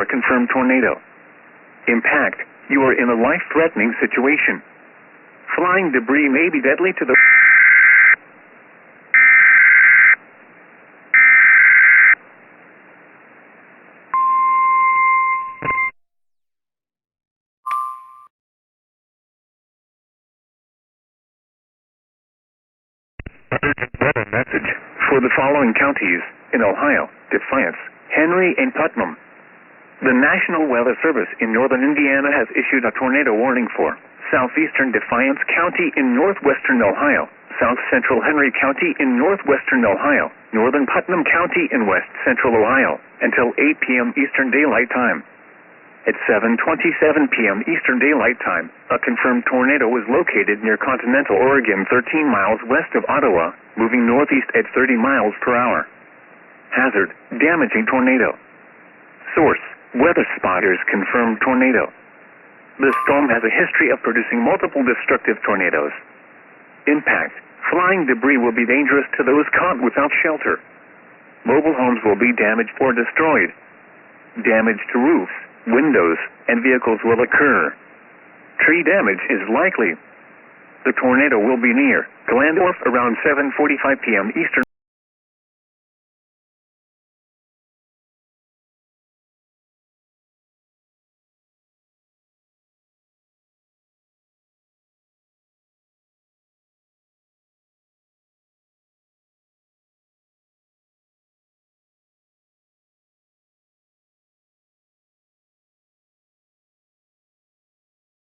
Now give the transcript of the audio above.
a confirmed tornado. Impact. You are in a life-threatening situation. Flying debris may be deadly to the... Urgent weather message for the following counties in Ohio: Defiance, Henry, and Putnam. The National Weather Service in northern Indiana has issued a tornado warning for southeastern Defiance County in northwestern Ohio, south central Henry County in northwestern Ohio, northern Putnam County in west central Ohio, until 8 p.m. Eastern Daylight Time. At 7:27 p.m. Eastern Daylight Time, a confirmed tornado was located near continental Oregon 13 miles west of Ottawa, moving northeast at 30 miles per hour. Hazard: damaging tornado. Source: Weather Spotters confirmed tornado. The storm has a history of producing multiple destructive tornadoes. Impact: flying debris will be dangerous to those caught without shelter. Mobile homes will be damaged or destroyed. Damage to roofs, windows, and vehicles will occur. Tree damage is likely. The tornado will be near Glandorf around 7:45 p.m. Eastern